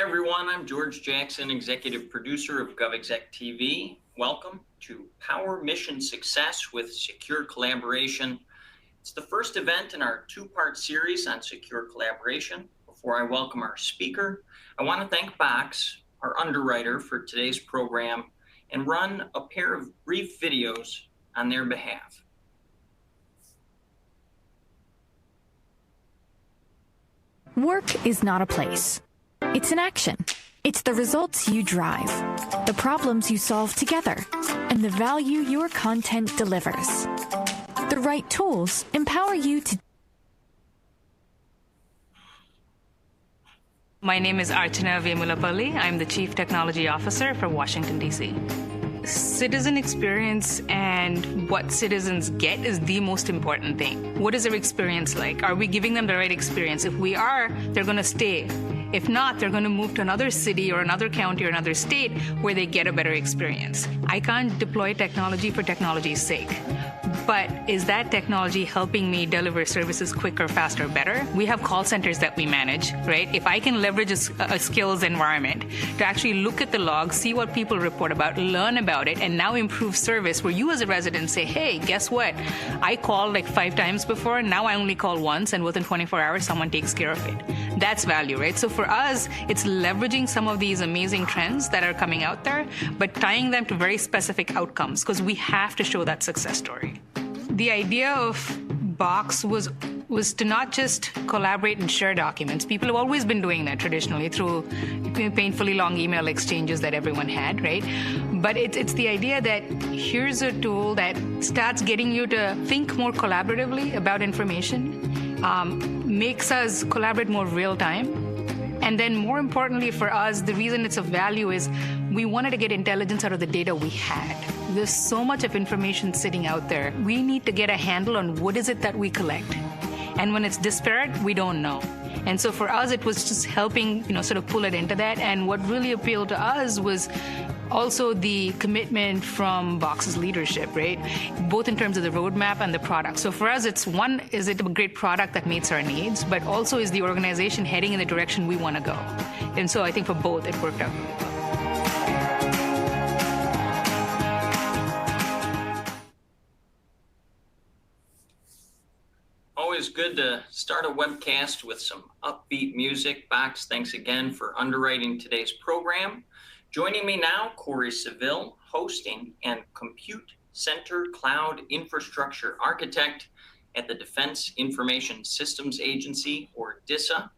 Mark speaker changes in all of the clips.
Speaker 1: everyone. I'm George Jackson, executive producer of GovExec TV. Welcome to Power Mission Success with Secure Collaboration. It's the first event in our two-part series on secure collaboration. Before I welcome our speaker, I want to thank Box, our underwriter for today's program, and run a pair of brief videos on their behalf.
Speaker 2: Work is not a place. It's an action. It's the results you drive, the problems you solve together, and the value your content delivers. The right tools empower you to.
Speaker 3: My name is Archana Vemulapalli. I'm the Chief Technology Officer for Washington, D.C. Citizen experience and what citizens get is the most important thing. What is their experience like? Are we giving them the right experience? If we are, they're going to stay. If not, they're going to move to another city or another county or another state where they get a better experience. I can't deploy technology for technology's sake. But is that technology helping me deliver services quicker, faster, better? We have call centers that we manage, right? If I can leverage a skills environment to actually look at the logs, see what people report about, learn about it, and now improve service where you as a resident say, hey, guess what? I called like 5 times before, now I only call once, and within 24 hours, someone takes care of it. That's value, right? So for us, it's leveraging some of these amazing trends that are coming out there, but tying them to very specific outcomes, because we have to show that success story. The idea of Box was to not just collaborate and share documents. People have always been doing that traditionally through painfully long email exchanges that everyone had, right? But it's the idea that here's a tool that starts getting you to think more collaboratively about information, makes us collaborate more real time. And then more importantly for us, the reason it's of value is we wanted to get intelligence out of the data we had. There's so much of information sitting out there. We need to get a handle on what is it that we collect. And when it's disparate, we don't know. And so for us, it was just helping, sort of pull it into that. And what really appealed to us was also the commitment from Box's leadership, right? Both in terms of the roadmap and the product. So for us, it's one, is it a great product that meets our needs, but also is the organization heading in the direction we want to go? And so I think for both, it worked out really well.
Speaker 1: Always good to start a webcast with some upbeat music. Box, thanks again for underwriting today's program. Joining me now, Corey Seville, hosting and compute center cloud infrastructure architect at the Defense Information Systems Agency, or DISA.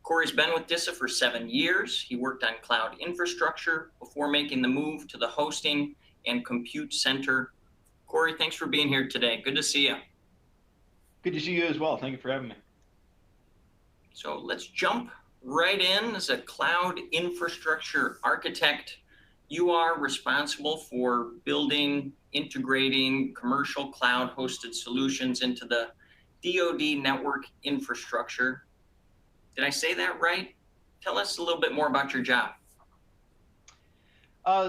Speaker 1: Corey's been with DISA for 7 years. He worked on cloud infrastructure before making the move to the hosting and compute center. Corey, thanks for being here today. Good to see you.
Speaker 4: Good to see you as well. Thank you for having me.
Speaker 1: So let's jump right in. As a cloud infrastructure architect, you are responsible for building, integrating commercial cloud hosted solutions into the DoD network infrastructure. Did I say that right? Tell us a little bit more about your job.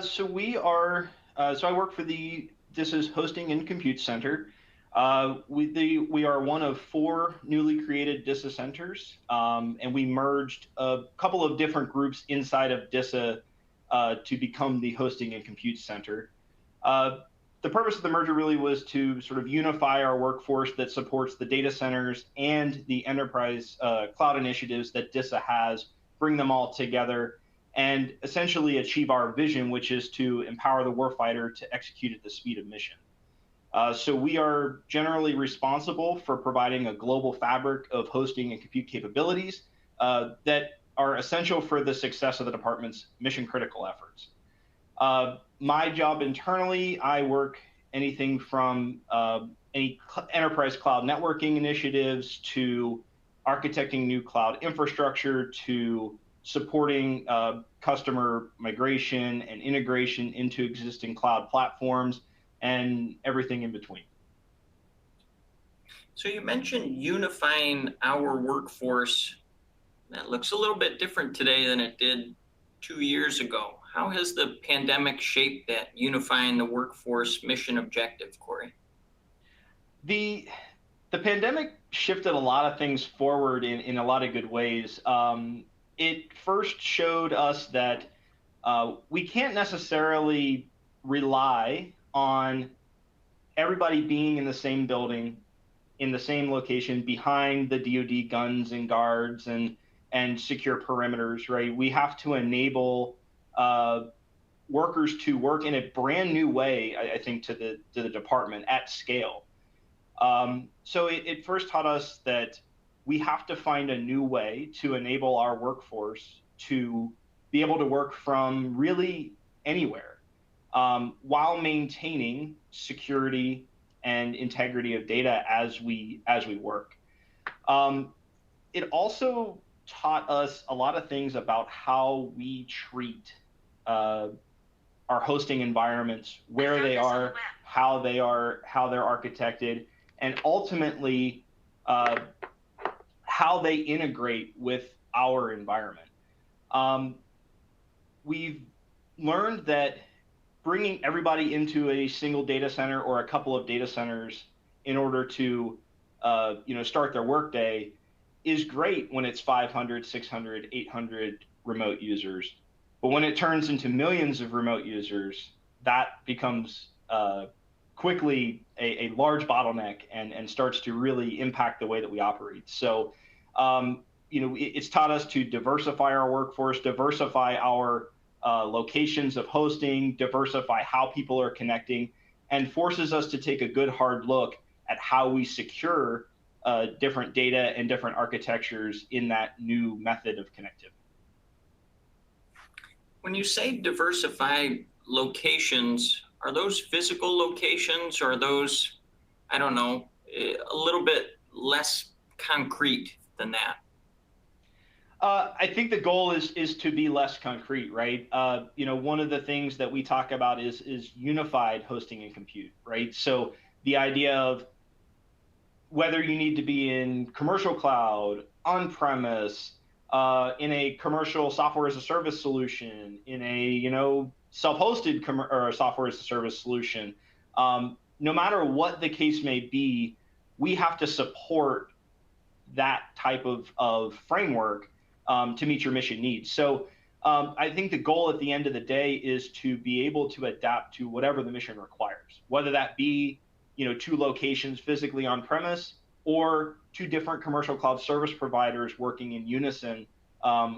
Speaker 4: So I work for DISA's Hosting and Compute Center. We are one of 4 newly created DISA centers, and we merged a couple of different groups inside of DISA to become the Hosting and Compute Center. The purpose of the merger really was to sort of unify our workforce that supports the data centers and the enterprise cloud initiatives that DISA has, bring them all together, and essentially achieve our vision, which is to empower the warfighter to execute at the speed of mission. So we are generally responsible for providing a global fabric of hosting and compute capabilities that are essential for the success of the department's mission critical efforts. My job internally, I work anything from any enterprise cloud networking initiatives to architecting new cloud infrastructure to supporting customer migration and integration into existing cloud platforms, and everything in between.
Speaker 1: So you mentioned unifying our workforce. That looks a little bit different today than it did 2 years ago. How has the pandemic shaped that unifying the workforce mission objective, Corey?
Speaker 4: The pandemic shifted a lot of things forward in a lot of good ways. it first showed us that we can't necessarily rely on everybody being in the same building, in the same location, behind the DoD guns and guards and secure perimeters, right? We have to enable workers to work in a brand new way, I think, to the department at scale. So it first taught us that we have to find a new way to enable our workforce to be able to work from really anywhere, while maintaining security and integrity of data as we work. It also taught us a lot of things about how we treat our hosting environments, where they are, how they're architected, and ultimately how they integrate with our environment. We've learned that bringing everybody into a single data center or a couple of data centers in order to start their workday is great when it's 500, 600, 800 remote users. But when it turns into millions of remote users, that becomes quickly a large bottleneck and starts to really impact the way that we operate. So, it's taught us to diversify our workforce, diversify our locations of hosting, diversify how people are connecting, and forces us to take a good hard look at how we secure different data and different architectures in that new method of connectivity.
Speaker 1: When you say diversify locations, are those physical locations or are those, I don't know, a little bit less concrete than that?
Speaker 4: I think the goal is to be less concrete, right? One of the things that we talk about is unified hosting and compute, right? So the idea of whether you need to be in commercial cloud, on-premise, in a commercial software as a service solution, in a self-hosted or software as a service solution, no matter what the case may be, we have to support that type of framework to meet your mission needs. So I think the goal at the end of the day is to be able to adapt to whatever the mission requires, whether that be two locations physically on premise or two different commercial cloud service providers working in unison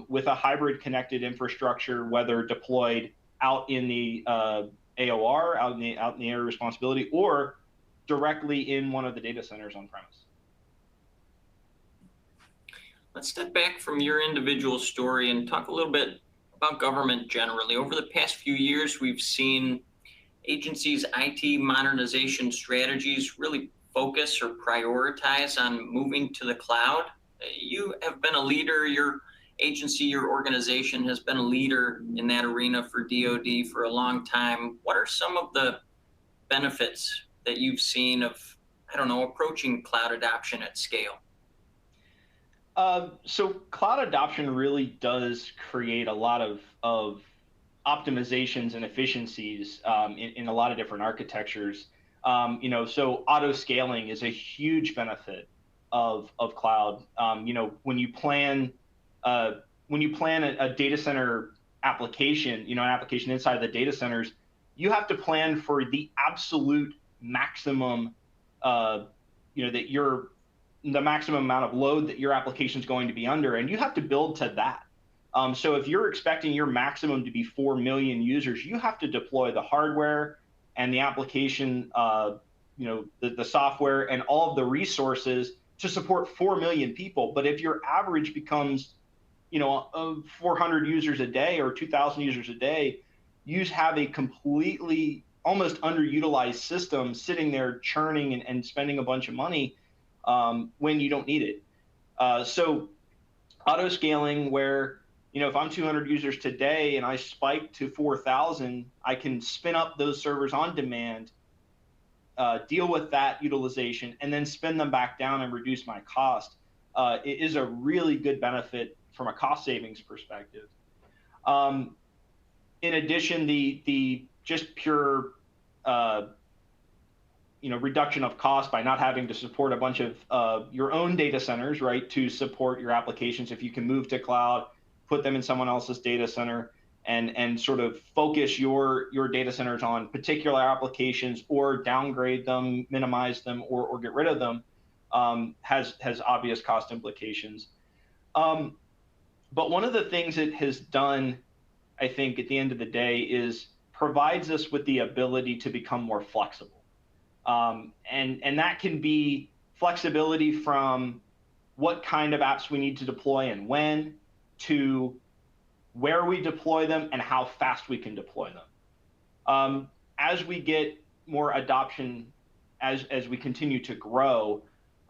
Speaker 4: with a hybrid connected infrastructure, whether deployed out in the AOR, out in the area of responsibility, or directly in one of the data centers on premise.
Speaker 1: Let's step back from your individual story and talk a little bit about government generally. Over the past few years, we've seen agencies' IT modernization strategies really focus or prioritize on moving to the cloud. You have been a leader, your agency, your organization has been a leader in that arena for DoD for a long time. What are some of the benefits that you've seen of, approaching cloud adoption at scale?
Speaker 4: So cloud adoption really does create a lot of optimizations and efficiencies in a lot of different architectures. So auto scaling is a huge benefit of cloud. When you plan a data center application, an application inside the data centers, you have to plan for the absolute maximum, the maximum amount of load that your application is going to be under, and you have to build to that. So if you're expecting your maximum to be 4 million users, you have to deploy the hardware and the application, the software and all of the resources to support 4 million people. But if your average becomes, 400 users a day or 2,000 users a day, you have a completely almost underutilized system sitting there churning and spending a bunch of money when you don't need it. So auto scaling, where if I'm 200 users today and I spike to 4,000, I can spin up those servers on demand, deal with that utilization, and then spin them back down and reduce my cost. It is a really good benefit from a cost savings perspective. In addition, the just pure reduction of cost by not having to support a bunch of your own data centers, right, to support your applications. If you can move to cloud, put them in someone else's data center, and sort of focus your data centers on particular applications, or downgrade them, minimize them, or get rid of them, has obvious cost implications. But one of the things it has done, I think, at the end of the day, is provides us with the ability to become more flexible. And that can be flexibility from what kind of apps we need to deploy and when, to where we deploy them and how fast we can deploy them. As we get more adoption, as we continue to grow,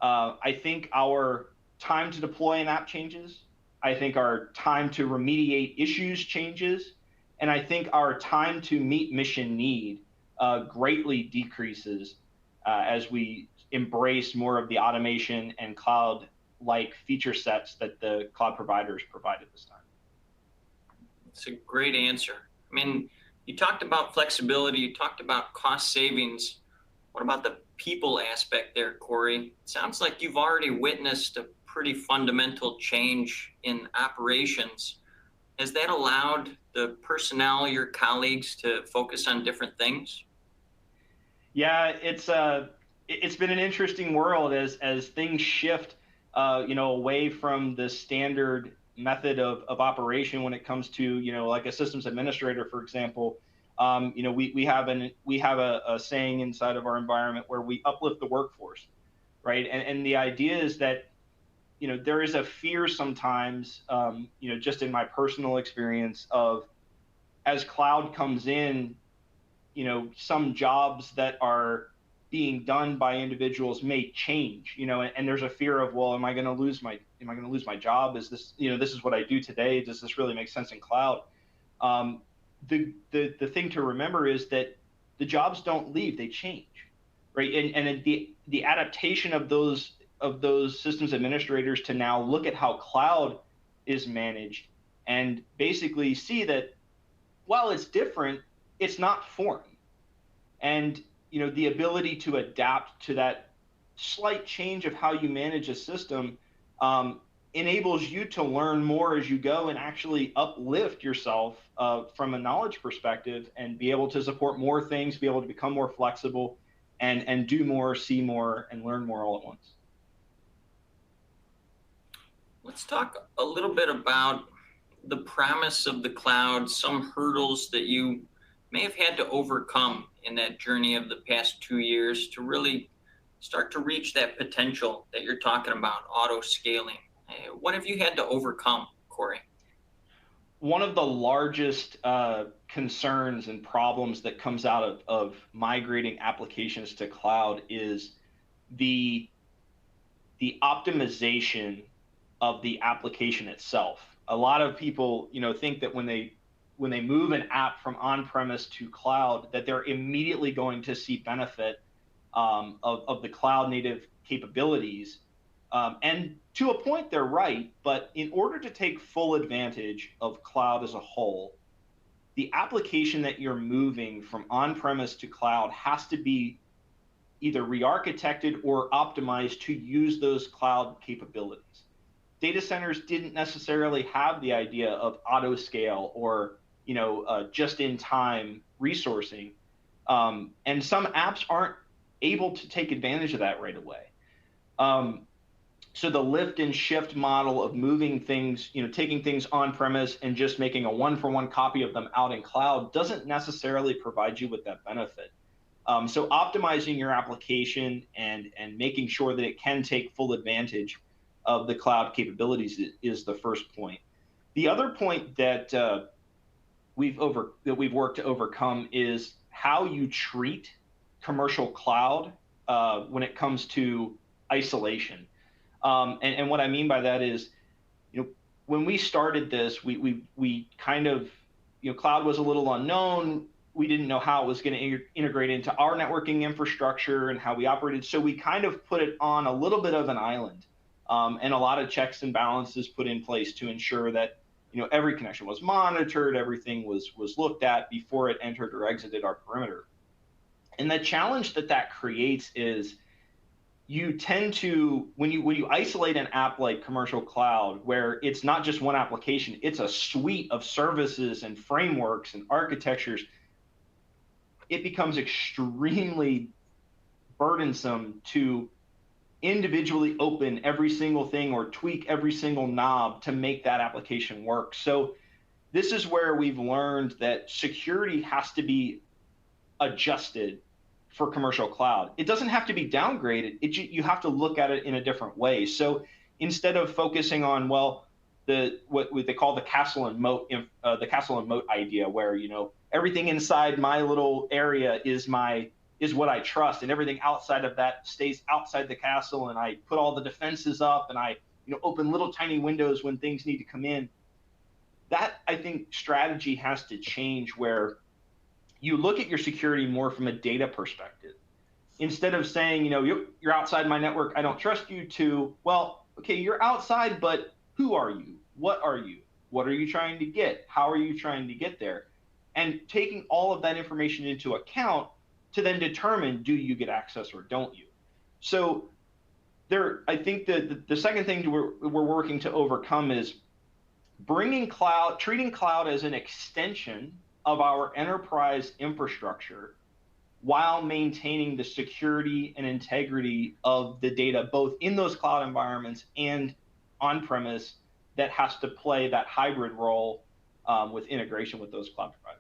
Speaker 4: I think our time to deploy an app changes. I think our time to remediate issues changes. And I think our time to meet mission need greatly decreases as we embrace more of the automation and cloud-like feature sets that the cloud providers provide at this time.
Speaker 1: It's a great answer. I mean, you talked about flexibility, you talked about cost savings. What about the people aspect there, Corey? It sounds like you've already witnessed a pretty fundamental change in operations. Has that allowed the personnel, your colleagues, to focus on different things?
Speaker 4: Yeah, it's been an interesting world as things shift, away from the standard method of operation when it comes to, like a systems administrator, for example. We have a saying inside of our environment where we uplift the workforce, right? And the idea is that, there is a fear sometimes, just in my personal experience, of as cloud comes in, some jobs that are being done by individuals may change, and there's a fear of, well, am I going to lose my job? Is this, this is what I do today. Does this really make sense in cloud? The thing to remember is that the jobs don't leave, they change, right? And the adaptation of those systems administrators to now look at how cloud is managed and basically see that while it's different, it's not foreign. And the ability to adapt to that slight change of how you manage a system enables you to learn more as you go and actually uplift yourself from a knowledge perspective, and be able to support more things, be able to become more flexible, and do more, see more, and learn more all at once.
Speaker 1: Let's talk a little bit about the promise of the cloud, some hurdles that you may have had to overcome in that journey of the past 2 years to really start to reach that potential that you're talking about, auto scaling. What have you had to overcome, Corey?
Speaker 4: One of the largest concerns and problems that comes out of migrating applications to cloud is the optimization of the application itself. A lot of people, think that when they move an app from on-premise to cloud, that they're immediately going to see benefit of the cloud native capabilities. And to a point, they're right. But in order to take full advantage of cloud as a whole, the application that you're moving from on-premise to cloud has to be either re-architected or optimized to use those cloud capabilities. Data centers didn't necessarily have the idea of auto scale or just-in-time resourcing, and some apps aren't able to take advantage of that right away. So the lift and shift model of moving things, taking things on-premise and just making a one-for-one copy of them out in cloud doesn't necessarily provide you with that benefit. So optimizing your application and making sure that it can take full advantage of the cloud capabilities is the first point. The other point that we've worked to overcome is how you treat commercial cloud when it comes to isolation. And what I mean by that is, when we started this, we kind of, cloud was a little unknown. We didn't know how it was going to integrate into our networking infrastructure and how we operated. So we kind of put it on a little bit of an island, and a lot of checks and balances put in place to ensure that every connection was monitored, everything was looked at before it entered or exited our perimeter. And the challenge that creates is you tend to, when you isolate an app like Commercial Cloud, where it's not just one application, it's a suite of services and frameworks and architectures, it becomes extremely burdensome to individually open every single thing or tweak every single knob to make that application work. So this is where we've learned that security has to be adjusted for Commercial Cloud. It doesn't have to be downgraded. You have to look at it in a different way. So instead of focusing on, well, what they call the castle and moat, idea, where everything inside my little area is what I trust, and everything outside of that stays outside the castle, and I put all the defenses up, and I open little tiny windows when things need to come in. That, I think, strategy has to change, where you look at your security more from a data perspective. Instead of saying, you're outside my network, I don't trust you, to, well, okay, you're outside, but who are you? What are you? What are you trying to get? How are you trying to get there? And taking all of that information into account to then determine, do you get access or don't you? So I think that the second thing we're working to overcome is treating cloud as an extension of our enterprise infrastructure while maintaining the security and integrity of the data, both in those cloud environments and on-premise, that has to play that hybrid role with integration with those cloud providers.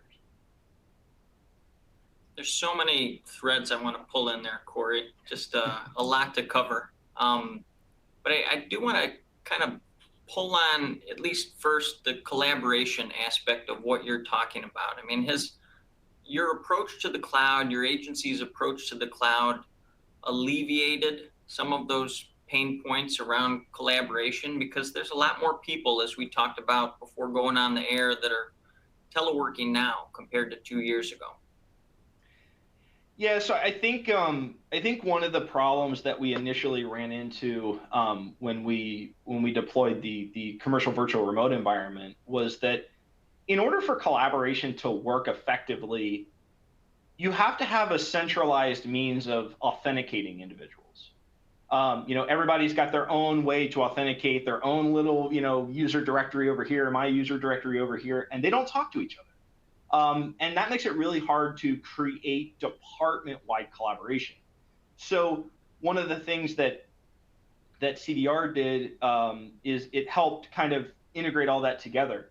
Speaker 1: There's so many threads I want to pull in there, Corey. Just a lot to cover. But I do want to kind of pull on, at least first, the collaboration aspect of what you're talking about. I mean, your approach to the cloud, your agency's approach to the cloud, alleviated some of those pain points around collaboration, because there's a lot more people, as we talked about before going on the air, that are teleworking now compared to 2 years ago.
Speaker 4: Yeah, so I think one of the problems that we initially ran into when we deployed the commercial virtual remote environment was that in order for collaboration to work effectively, you have to have a centralized means of authenticating individuals. Everybody's got their own way to authenticate, their own little user directory over here, my user directory over here, and they don't talk to each other. And that makes it really hard to create department-wide collaboration. So one of the things that CVR did is it helped kind of integrate all that together.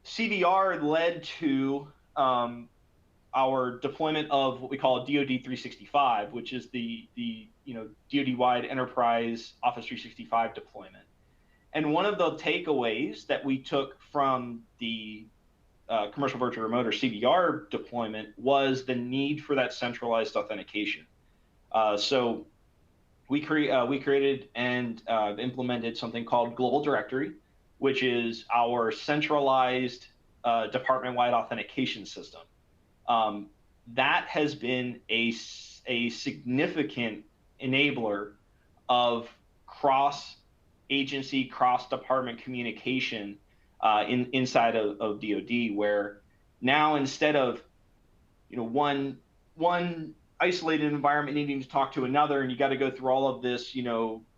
Speaker 4: CVR led to our deployment of what we call DoD 365, which is the DoD-wide enterprise Office 365 deployment. And one of the takeaways that we took from the commercial virtual remote, or CVR, deployment was the need for that centralized authentication. So we created and implemented something called Global Directory, which is our centralized department-wide authentication system. That has been a significant enabler of cross-agency, cross-department communication inside of DoD, where now, instead of one isolated environment needing to talk to another, and you got to go through all of this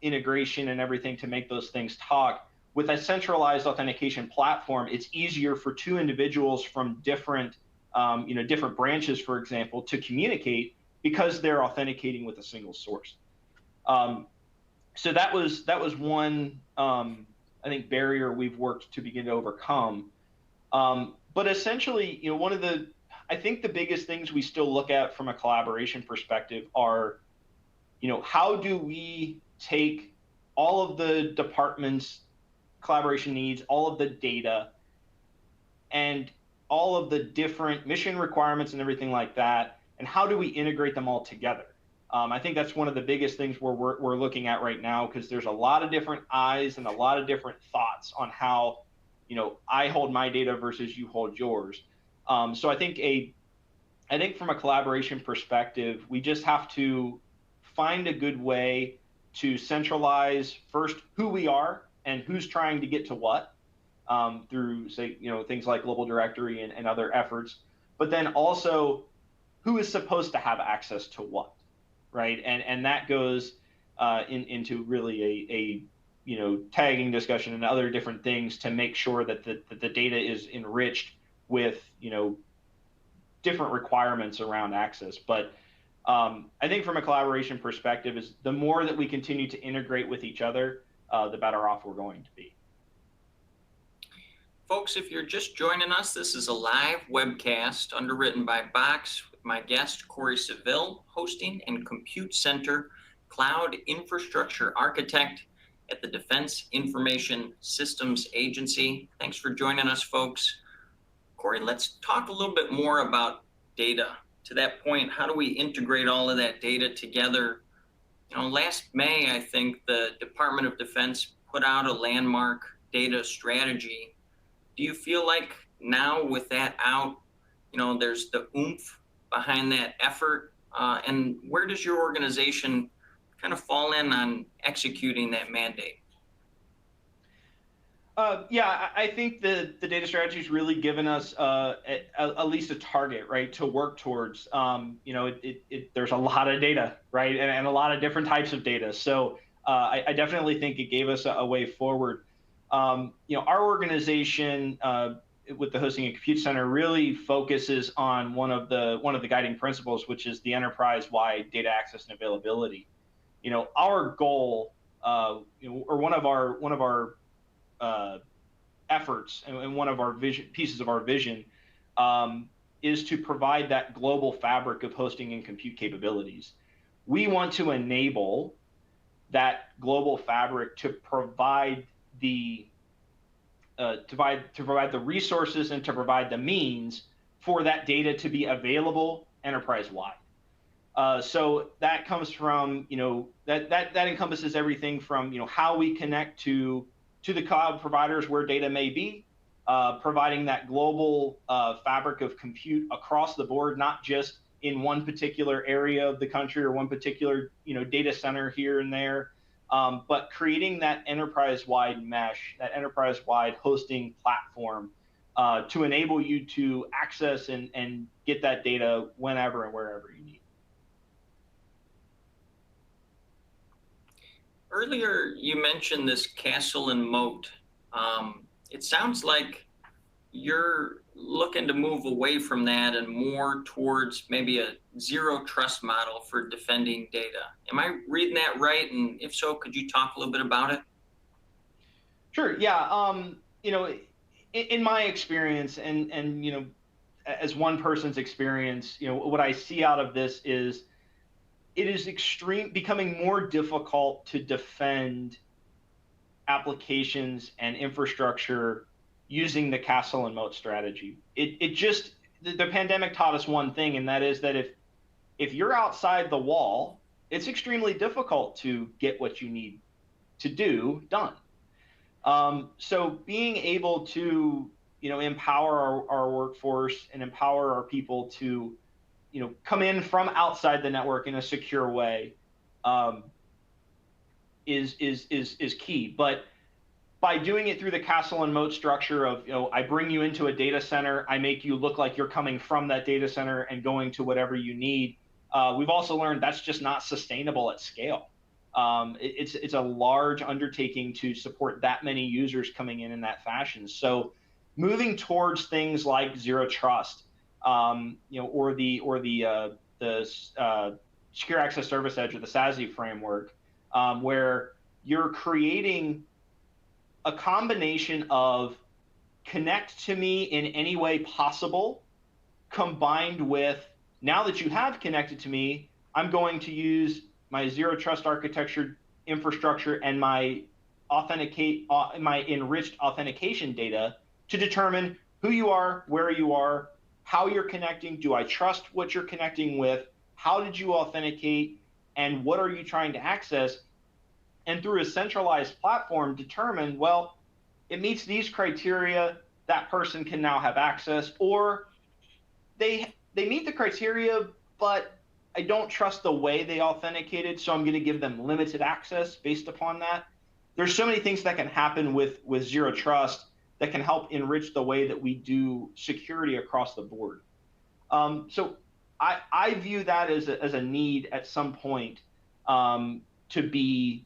Speaker 4: integration and everything to make those things talk, with a centralized authentication platform, it's easier for two individuals from different branches, for example, to communicate, because they're authenticating with a single source. So that was one I think barrier we've worked to begin to overcome. But essentially, I think the biggest things we still look at from a collaboration perspective are, how do we take all of the department's collaboration needs, all of the data, and all of the different mission requirements and everything like that, and how do we integrate them all together? I think that's one of the biggest things we're looking at right now, because there's a lot of different eyes and a lot of different thoughts on how, I hold my data versus you hold yours. So I think from a collaboration perspective, we just have to find a good way to centralize first who we are and who's trying to get to what, through, say, things like Global Directory and other efforts, but then also who is supposed to have access to what. Right. And that goes, into really a tagging discussion and other different things to make sure that the data is enriched with different requirements around access. But I think from a collaboration perspective, is the more that we continue to integrate with each other, the better off we're going to be.
Speaker 1: Folks, if you're just joining us, this is a live webcast underwritten by Box with my guest, Corey Seville, hosting and compute center cloud infrastructure architect at the Defense Information Systems Agency. Thanks for joining us, folks. Corey, let's talk a little bit more about data. To that point, how do we integrate all of that data together? Last May, I think the Department of Defense put out a landmark data strategy. Do you feel like now with that out, there's the oomph behind that effort? And where does your organization kind of fall in on executing that mandate?
Speaker 4: I think the data strategy has really given us at least a target, right, to work towards. There's a lot of data, right, and a lot of different types of data. So I definitely think it gave us a way forward. Our organization with the Hosting and Compute Center really focuses on one of the guiding principles, which is the enterprise-wide data access and availability. Our goal, or one of our efforts and one of our pieces of our vision is to provide that global fabric of hosting and compute capabilities. We want to enable that global fabric to provide the resources and to provide the means for that data to be available enterprise-wide. So that comes from that encompasses everything from how we connect to the cloud providers where data may be, providing that global fabric of compute across the board, not just in one particular area of the country or one particular data center here and there, but creating that enterprise-wide mesh, that enterprise-wide hosting platform to enable you to access and get that data whenever and wherever you need.
Speaker 1: Earlier, you mentioned this castle and moat. It sounds like you're looking to move away from that and more towards maybe a zero trust model for defending data. Am I reading that right? And if so, could you talk a little bit about it?
Speaker 4: Sure. Yeah. In my experience, and as one person's experience, what I see out of this is it is becoming more difficult to defend applications and infrastructure using the castle and moat strategy. The pandemic taught us one thing, and that is that if you're outside the wall, it's extremely difficult to get what you need to do done. So being able to empower our workforce and empower our people to come in from outside the network in a secure way is key. But by doing it through the castle and moat structure of, I bring you into a data center, I make you look like you're coming from that data center and going to whatever you need. We've also learned that's just not sustainable at scale. It's a large undertaking to support that many users coming in that fashion. So moving towards things like zero trust, or the Secure Access Service Edge or the SASE framework, where you're creating a combination of connect to me in any way possible, combined with, now that you have connected to me, I'm going to use my zero trust architecture infrastructure and my enriched authentication data to determine who you are, where you are, how you're connecting, do I trust what you're connecting with, how did you authenticate, and what are you trying to access? And through a centralized platform, determine, well, it meets these criteria, that person can now have access, or they meet the criteria, but I don't trust the way they authenticated, so I'm going to give them limited access based upon that. There's so many things that can happen with zero trust that can help enrich the way that we do security across the board. So I view that as a need at some point to be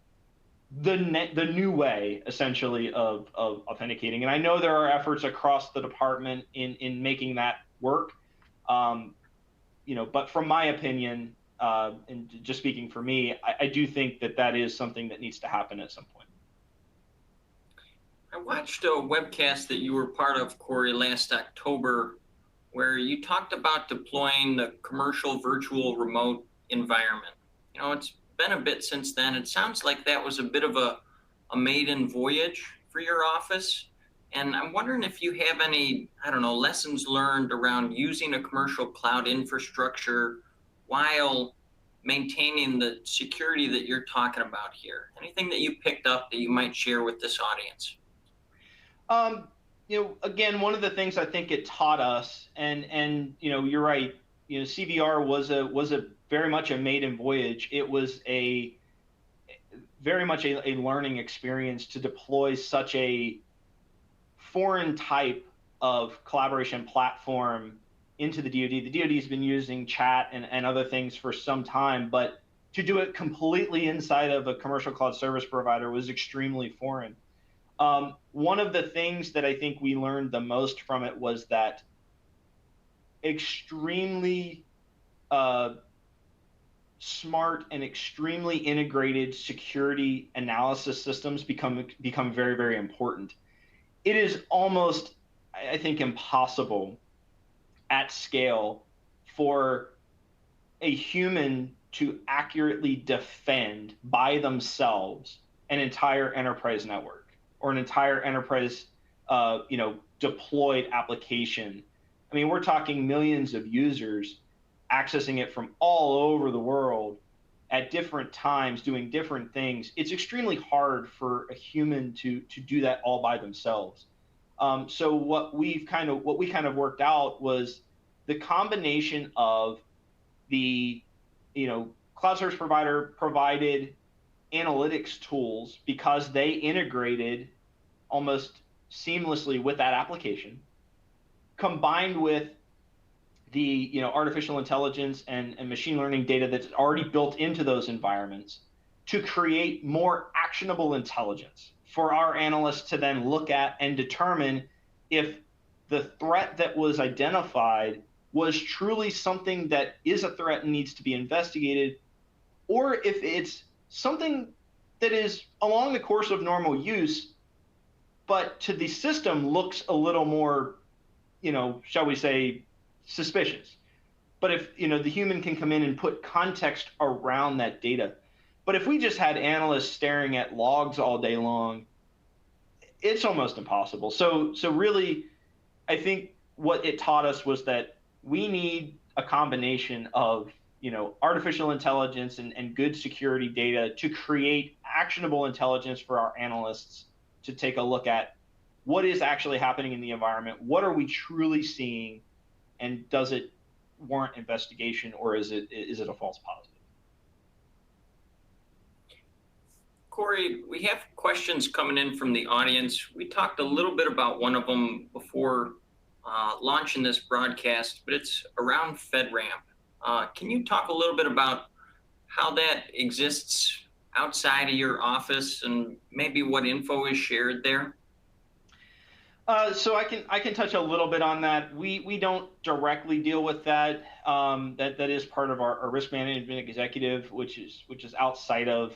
Speaker 4: the new way, essentially, of authenticating. And I know there are efforts across the department in making that work. But from my opinion, and just speaking for me, I do think that is something that needs to happen at some point.
Speaker 1: I watched a webcast that you were part of, Corey, last October, where you talked about deploying the commercial virtual remote environment. It's been a bit since then. It sounds like that was a bit of a maiden voyage for your office. And I'm wondering if you have any, lessons learned around using a commercial cloud infrastructure while maintaining the security that you're talking about here. Anything that you picked up that you might share with this audience?
Speaker 4: Again, one of the things I think it taught us, and you're right. CVR was a very much a maiden voyage. It was very much a learning experience to deploy such a foreign type of collaboration platform into the DoD. The DoD has been using chat and other things for some time, but to do it completely inside of a commercial cloud service provider was extremely foreign. One of the things that I think we learned the most from it was that extremely smart and extremely integrated security analysis systems become very, very important. It is almost, I think, impossible at scale for a human to accurately defend by themselves an entire enterprise network or an entire enterprise, deployed application. I mean, we're talking millions of users accessing it from all over the world at different times, doing different things. It's extremely hard for a human to do that all by themselves. So what we kind of worked out was the combination of the, cloud service provider provided analytics tools because they integrated almost seamlessly with that application, combined with the artificial intelligence and machine learning data that's already built into those environments to create more actionable intelligence for our analysts to then look at and determine if the threat that was identified was truly something that is a threat and needs to be investigated, or if it's something that is along the course of normal use, but to the system looks a little more, shall we say, suspicious. But if the human can come in and put context around that data. But if we just had analysts staring at logs all day long, it's almost impossible. So really, I think what it taught us was that we need a combination of artificial intelligence and good security data to create actionable intelligence for our analysts to take a look at what is actually happening in the environment, what are we truly seeing, and does it warrant investigation, or is it a false positive?
Speaker 1: Corey, we have questions coming in from the audience. We talked a little bit about one of them before launching this broadcast, but it's around FedRAMP. Can you talk a little bit about how that exists outside of your office and maybe what info is shared there?
Speaker 4: So I can touch a little bit on that. We don't directly deal with that. That is part of our risk management executive, which is outside of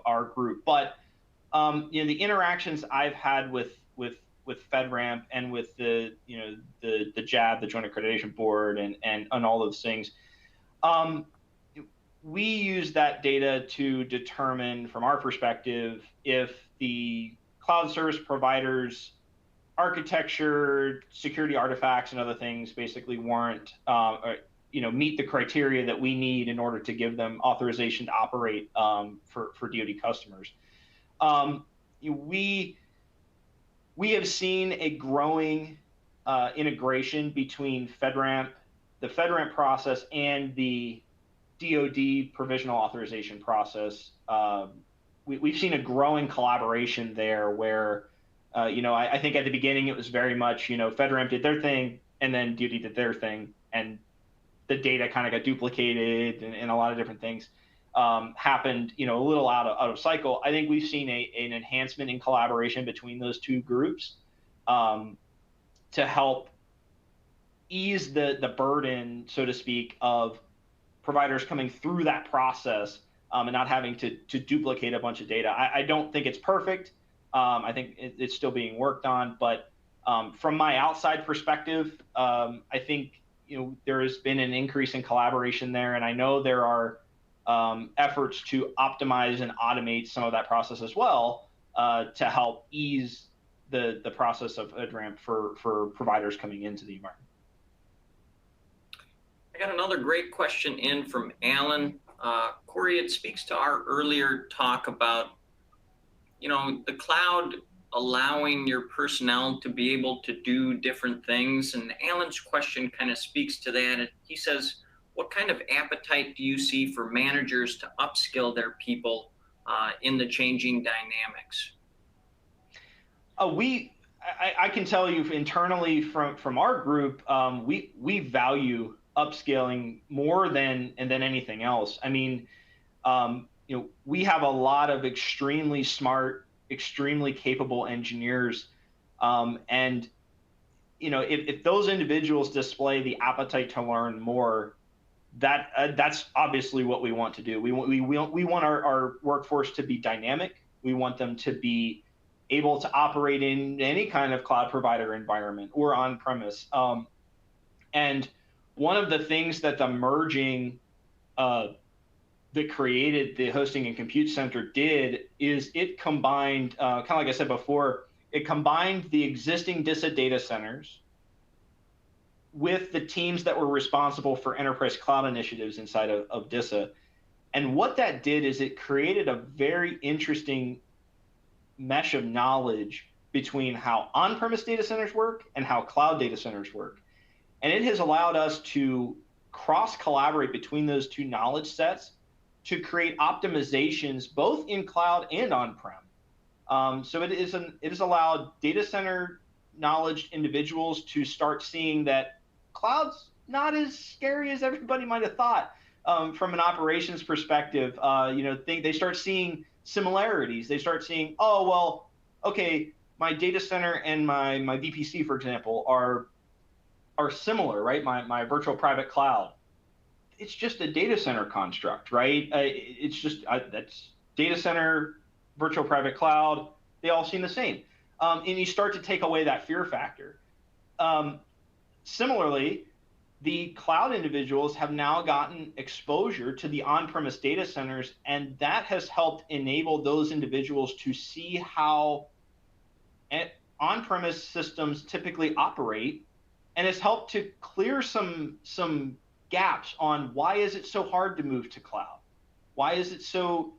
Speaker 4: our group. But the interactions I've had with FedRAMP and with the JAB, the Joint Accreditation Board, and all those things, we use that data to determine, from our perspective, if the cloud service providers architecture, security artifacts, and other things basically warrant, meet the criteria that we need in order to give them authorization to operate for DoD customers. We have seen a growing integration between FedRAMP, the FedRAMP process, and the DoD provisional authorization process. We've seen a growing collaboration there where I think at the beginning it was very much, FedRAMP did their thing and then DoD did their thing, and the data kind of got duplicated and a lot of different things. happened, a little out of cycle. I think we've seen an enhancement in collaboration between those two groups to help ease the burden, so to speak, of providers coming through that process and not having to duplicate a bunch of data. I don't think it's perfect. I think it's still being worked on, but from my outside perspective, I think there has been an increase in collaboration there, and I know there are efforts to optimize and automate some of that process as well to help ease the process of FedRAMP for providers coming into the environment.
Speaker 1: I got another great question in from Alan. Corey, it speaks to our earlier talk about, the cloud allowing your personnel to be able to do different things. And Alan's question kind of speaks to that. He says, what kind of appetite do you see for managers to upskill their people in the changing dynamics?
Speaker 4: I can tell you internally from our group, we value upscaling more than anything else. I mean, we have a lot of extremely smart, extremely capable engineers, and if those individuals display the appetite to learn more, that's obviously what we want to do. We want our workforce to be dynamic. We want them to be able to operate in any kind of cloud provider environment or on-premise. And one of the things that the merging that created the Hosting and Compute Center did is it combined, kind of like I said before, it combined the existing DISA data centers with the teams that were responsible for enterprise cloud initiatives inside of DISA. And what that did is it created a very interesting mesh of knowledge between how on-premise data centers work and how cloud data centers work. And it has allowed us to cross-collaborate between those two knowledge sets to create optimizations both in cloud and on-prem. So it has allowed data center knowledge individuals to start seeing that cloud's not as scary as everybody might have thought. From an operations perspective, they start seeing similarities. They start seeing, oh, well, okay, my data center and my VPC, for example, are similar, right? My virtual private cloud. It's just a data center construct, right? That's data center, virtual private cloud. They all seem the same. And you start to take away that fear factor. Similarly, the cloud individuals have now gotten exposure to the on-premise data centers, and that has helped enable those individuals to see how on-premise systems typically operate, and has helped to clear some gaps on why is it so hard to move to cloud? Why is it so,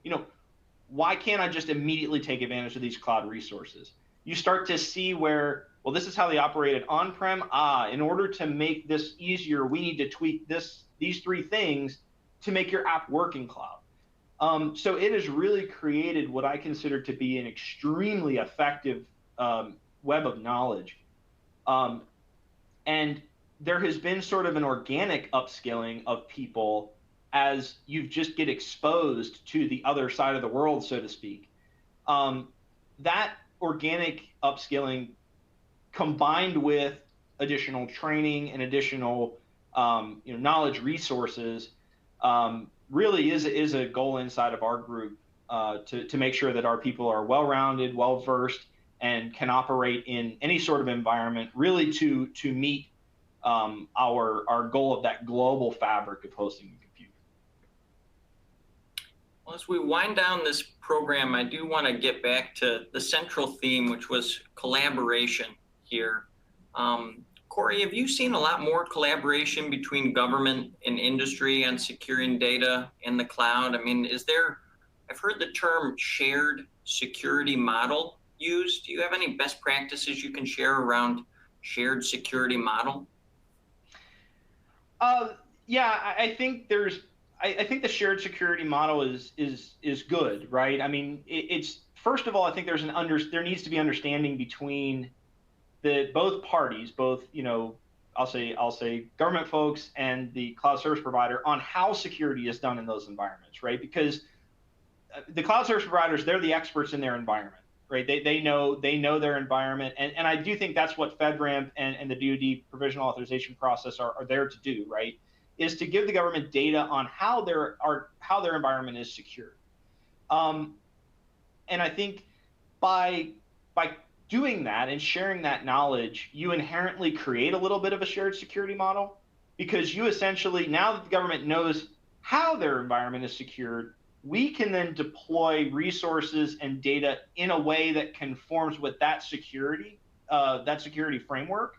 Speaker 4: why can't I just immediately take advantage of these cloud resources? You start to see where, well, this is how they operated on-prem. In order to make this easier, we need to tweak these three things to make your app work in cloud. So it has really created what I consider to be an extremely effective web of knowledge. And there has been sort of an organic upskilling of people as you just get exposed to the other side of the world, so to speak. That organic upskilling combined with additional training and additional knowledge resources really is a goal inside of our group to make sure that our people are well-rounded, well-versed, and can operate in any sort of environment, really to meet our goal of that global fabric of hosting and compute.
Speaker 1: Well, as we wind down this program, I do want to get back to the central theme, which was collaboration here. Corey, have you seen a lot more collaboration between government and industry on securing data in the cloud? I mean, I've heard the term shared security model used. Do you have any best practices you can share around shared security model?
Speaker 4: Yeah, I think the shared security model is good, right? I mean, it's first of all, I think there needs to be understanding between both parties, both I'll say government folks and the cloud service provider on how security is done in those environments, right? Because the cloud service providers, they're the experts in their environment, right? They know their environment, and I do think that's what FedRAMP and the DoD provisional authorization process are there to do, right? Is to give the government data on how their environment is secured. And I think by doing that and sharing that knowledge, you inherently create a little bit of a shared security model, because you essentially, now that the government knows how their environment is secured, we can then deploy resources and data in a way that conforms with that security framework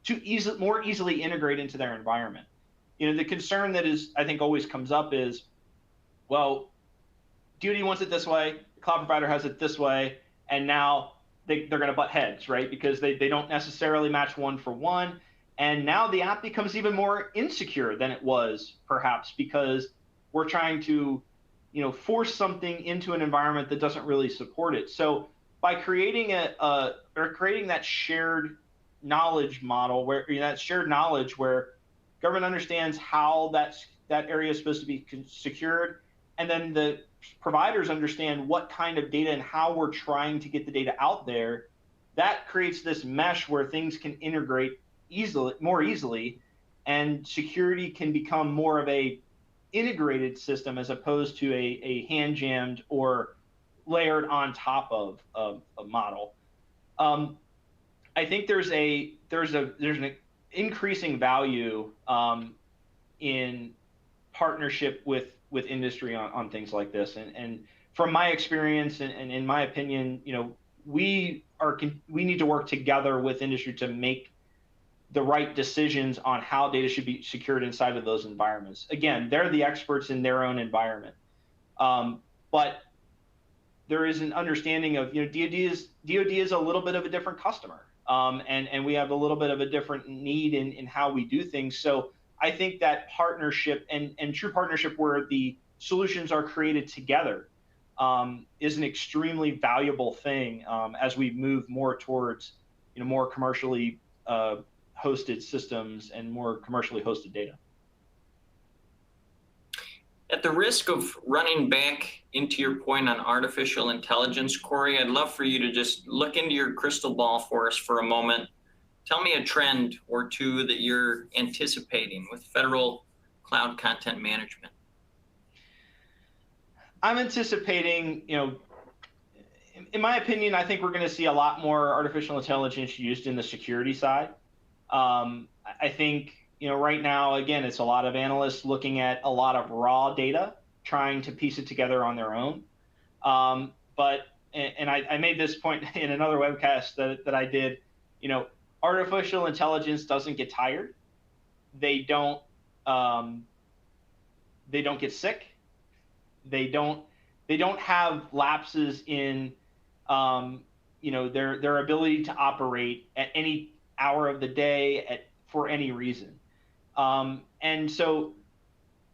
Speaker 4: to more easily integrate into their environment. The concern that I think always comes up is, well, DoD wants it this way, the cloud provider has it this way, and now they're going to butt heads, right? Because they don't necessarily match one for one. And now the app becomes even more insecure than it was, perhaps, because we're trying to force something into an environment that doesn't really support it. So by creating creating that shared knowledge model, where that shared knowledge where government understands how that area is supposed to be secured, and then the providers understand what kind of data and how we're trying to get the data out there, that creates this mesh where things can integrate more easily, and security can become more of a integrated system as opposed to a hand jammed or layered on top of a model. I think there's an increasing value in partnership with industry on things like this, and from my experience and in my opinion, we need to work together with industry to make the right decisions on how data should be secured inside of those environments. Again, they're the experts in their own environment, but there is an understanding of DoD is a little bit of a different customer, and we have a little bit of a different need in how we do things. So I think that partnership and true partnership where the solutions are created together is an extremely valuable thing as we move more towards more commercially hosted systems and more commercially hosted data.
Speaker 1: At the risk of running back into your point on artificial intelligence, Corey, I'd love for you to just look into your crystal ball for us for a moment. Tell me a trend or two that you're anticipating with federal cloud content management.
Speaker 4: I'm anticipating, in my opinion, I think we're going to see a lot more artificial intelligence used in the security side. I think, right now, again, it's a lot of analysts looking at a lot of raw data, trying to piece it together on their own. But I made this point in another webcast that I did, artificial intelligence doesn't get tired. They don't get sick. They don't have lapses in, their ability to operate at any hour of the day for any reason. And so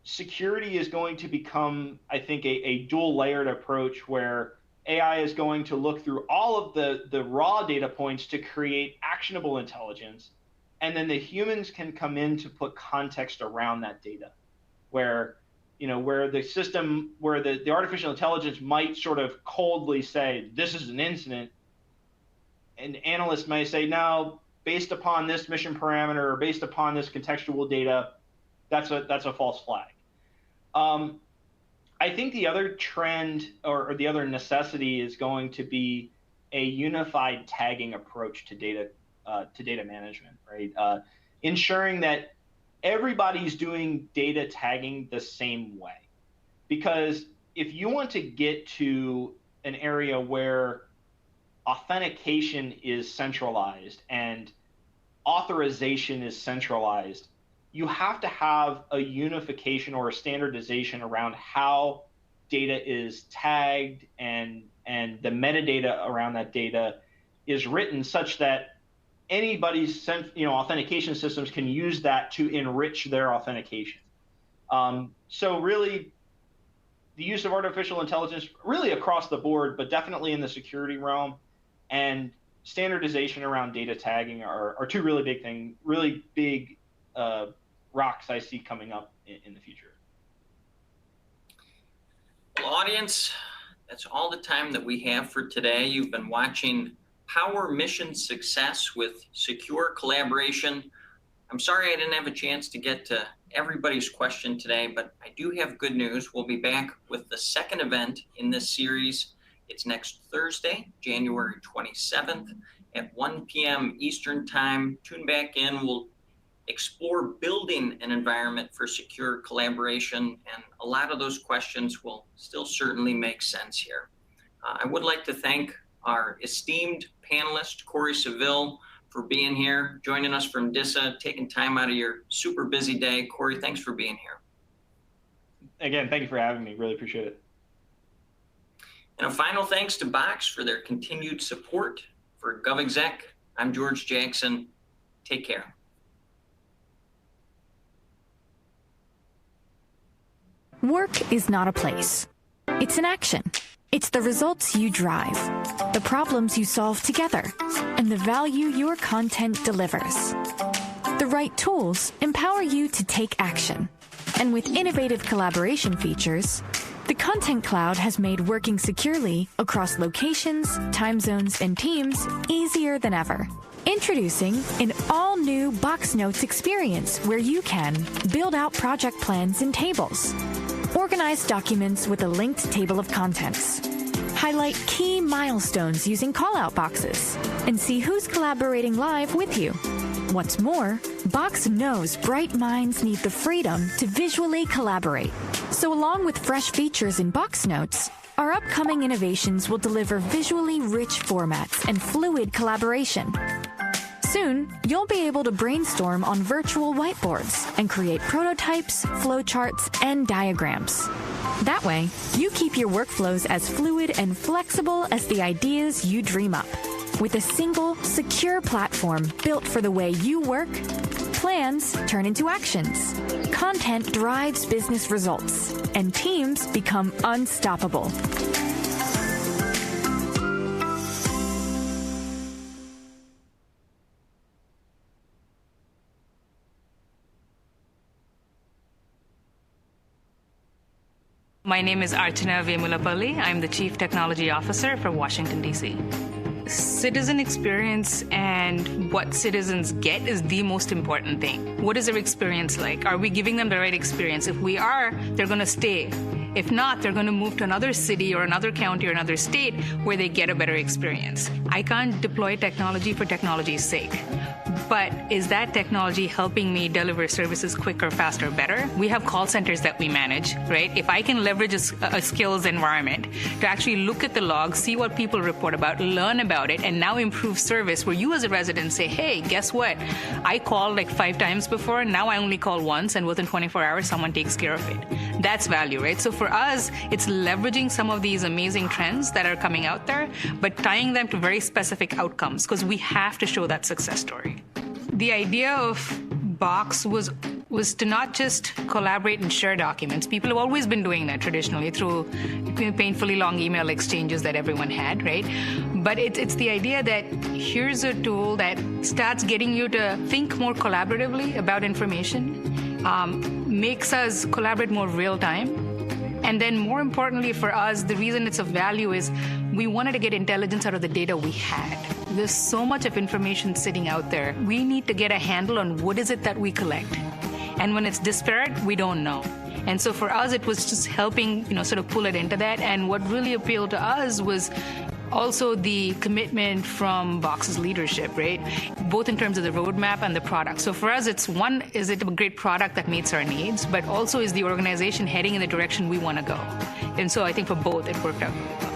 Speaker 4: security is going to become, I think, a dual layered approach where AI is going to look through all of the raw data points to create actionable intelligence. And then the humans can come in to put context around that data, where the system, where the artificial intelligence might sort of coldly say, this is an incident. And analysts may say, no, based upon this mission parameter or based upon this contextual data, that's a false flag. I think the other trend or the other necessity is going to be a unified tagging approach to data management, right? Ensuring that everybody's doing data tagging the same way. Because if you want to get to an area where authentication is centralized and authorization is centralized, you have to have a unification or a standardization around how data is tagged and the metadata around that data is written such that anybody's authentication systems can use that to enrich their authentication. So really, the use of artificial intelligence really across the board, but definitely in the security realm, and standardization around data tagging are two really big rocks I see coming up in the future.
Speaker 1: Well, audience, that's all the time that we have for today. You've been watching Power Mission Success with Secure Collaboration. I'm sorry I didn't have a chance to get to everybody's question today, but I do have good news. We'll be back with the second event in this series. It's next Thursday, January 27th at 1 p.m. Eastern Time. Tune back in. We'll explore building an environment for secure collaboration, and a lot of those questions will still certainly make sense here. I would like to thank our esteemed panelist, Corey Seville, for being here, joining us from DISA, taking time out of your super busy day. Corey, thanks for being here.
Speaker 4: Again, thank you for having me. Really appreciate it.
Speaker 1: And a final thanks to Box for their continued support. For GovExec, I'm George Jackson. Take care.
Speaker 2: Work is not a place. It's an action. It's the results you drive, the problems you solve together, and the value your content delivers. The right tools empower you to take action. And with innovative collaboration features, the Content Cloud has made working securely across locations, time zones, and teams easier than ever. Introducing an all-new Box Notes experience where you can build out project plans in tables, organize documents with a linked table of contents, highlight key milestones using call-out boxes, and see who's collaborating live with you. What's more, Box knows bright minds need the freedom to visually collaborate. So along with fresh features in Box Notes, our upcoming innovations will deliver visually rich formats and fluid collaboration. Soon, you'll be able to brainstorm on virtual whiteboards and create prototypes, flowcharts, and diagrams. That way, you keep your workflows as fluid and flexible as the ideas you dream up. With a single, secure platform built for the way you work, plans turn into actions. Content drives business results, and teams become unstoppable.
Speaker 3: My name is Archana Vemulapalli. I'm the Chief Technology Officer for Washington, D.C. Citizen experience and what citizens get is the most important thing. What is their experience like? Are we giving them the right experience? If we are, they're going to stay. If not, they're going to move to another city or another county or another state where they get a better experience. I can't deploy technology for technology's sake. But is that technology helping me deliver services quicker, faster, better? We have call centers that we manage, right? If I can leverage a skills environment to actually look at the logs, see what people report about, learn about it, and now improve service where you as a resident say, hey, guess what? I called like 5 times before, now I only call once, and within 24 hours, someone takes care of it. That's value, right? So for us, it's leveraging some of these amazing trends that are coming out there, but tying them to very specific outcomes because we have to show that success story. The idea of Box was to not just collaborate and share documents. People have always been doing that traditionally through painfully long email exchanges that everyone had, right? But it's the idea that here's a tool that starts getting you to think more collaboratively about information, makes us collaborate more real time. And then more importantly for us, the reason it's of value is we wanted to get intelligence out of the data we had. There's so much of information sitting out there. We need to get a handle on what is it that we collect. And when it's disparate, we don't know. And so for us, it was just helping, sort of pull it into that. And what really appealed to us was also the commitment from Box's leadership, right? Both in terms of the roadmap and the product. So for us, it's one, is it a great product that meets our needs, but also is the organization heading in the direction we want to go? And so I think for both, it worked out really well.